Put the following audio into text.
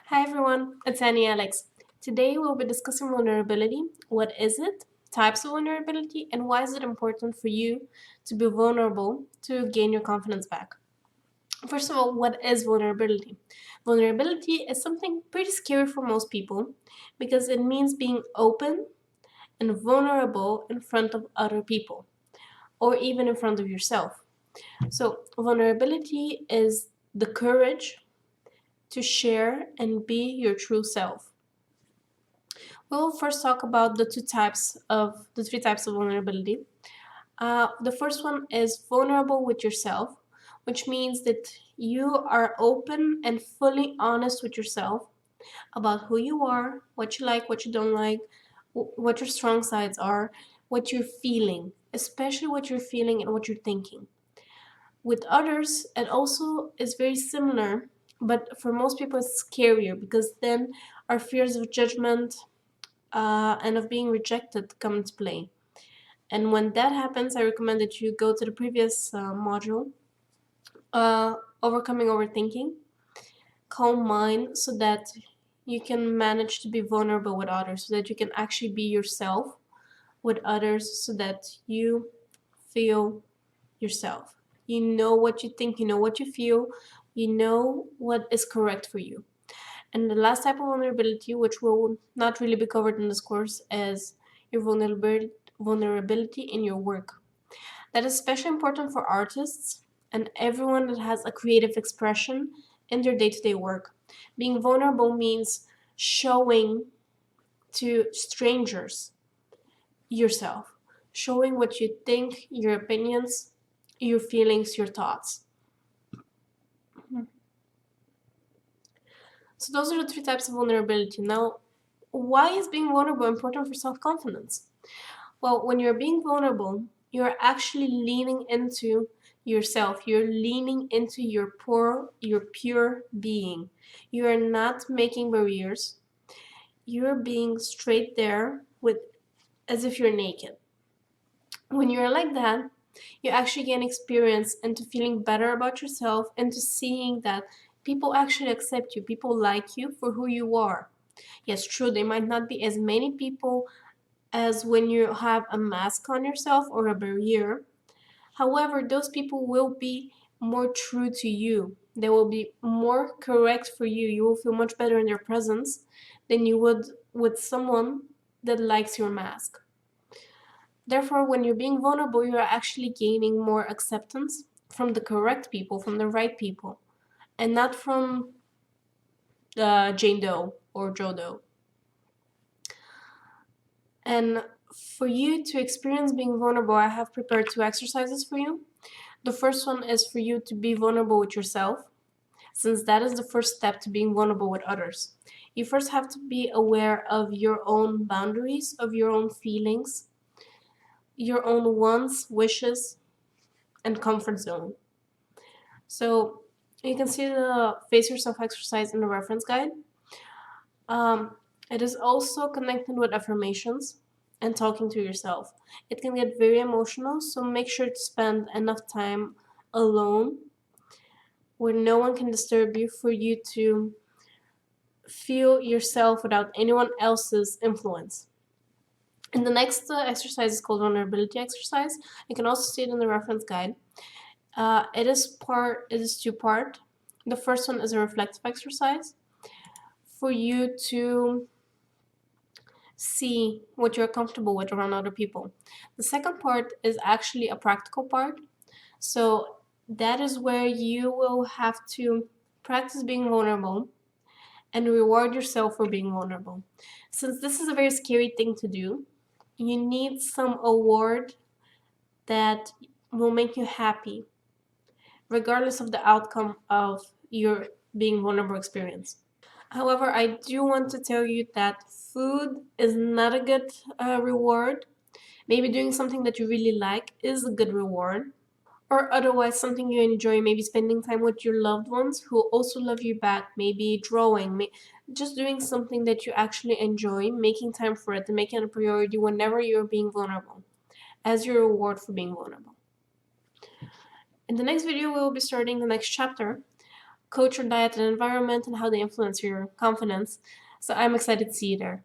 Hi everyone, it's Annie Alex. Today we'll be discussing vulnerability. What is it? Types of vulnerability, and why is it important for you to be vulnerable to gain your confidence back? First of all, what is vulnerability? Vulnerability is something pretty scary for most people because it means being open and vulnerable in front of other people or even in front of yourself. So, vulnerability is the courage to share and be your true self. We'll first talk about the three types of vulnerability. The first one is vulnerable with yourself, which means that you are open and fully honest with yourself about who you are, what you like, what you don't like, what your strong sides are, what you're feeling, especially what you're feeling and what you're thinking. With others, it also is very similar, but for most people, it's scarier because then our fears of judgment and of being rejected come into play. And when that happens, I recommend that you go to the previous module, Overcoming Overthinking, Calm Mind, so that you can manage to be vulnerable with others, so that you can actually be yourself with others, so that you feel yourself. You know what you think, you know what you feel, you know what is correct for you. And the last type of vulnerability, which will not really be covered in this course, is your vulnerability in your work. That is especially important for artists and everyone that has a creative expression in their day-to-day work. Being vulnerable means showing to strangers yourself, showing what you think, your opinions, your feelings, your thoughts. So those are the three types of vulnerability. Now, why is being vulnerable important for self-confidence? Well, when you're being vulnerable, you're actually leaning into yourself. You're leaning into your pure being. You are not making barriers. You're being straight there with as if you're naked. When you're like that, you actually gain experience into feeling better about yourself, into seeing that people actually accept you, people like you for who you are. Yes, true, there might not be as many people as when you have a mask on yourself or a barrier. However, those people will be more true to you. They will be more correct for you. You will feel much better in their presence than you would with someone that likes your mask. Therefore, when you're being vulnerable, you're actually gaining more acceptance from the correct people, from the right people, and not from Jane Doe or Joe Doe. And for you to experience being vulnerable, I have prepared two exercises for you. The first one is for you to be vulnerable with yourself, since that is the first step to being vulnerable with others. You first have to be aware of your own boundaries, of your own feelings, your own wants, wishes, and comfort zone. So you can see the Face Yourself exercise in the reference guide. It is also connected with affirmations and talking to yourself. It can get very emotional, so make sure to spend enough time alone where no one can disturb you for you to feel yourself without anyone else's influence. And the next exercise is called vulnerability exercise. You can also see it in the reference guide. It is two-part. The first one is a reflective exercise for you to see what you're comfortable with around other people. The second part is actually a practical part. So that is where you will have to practice being vulnerable and reward yourself for being vulnerable. Since this is a very scary thing to do, you need some award that will make you happy, regardless of the outcome of your being vulnerable experience. However, I do want to tell you that food is not a good reward. Maybe doing something that you really like is a good reward. Or otherwise, something you enjoy, maybe spending time with your loved ones who also love you back, maybe drawing, just doing something that you actually enjoy, making time for it, and making it a priority whenever you're being vulnerable, as your reward for being vulnerable. In the next video, we will be starting the next chapter, culture, diet, and environment, and how they influence your confidence. So I'm excited to see you there.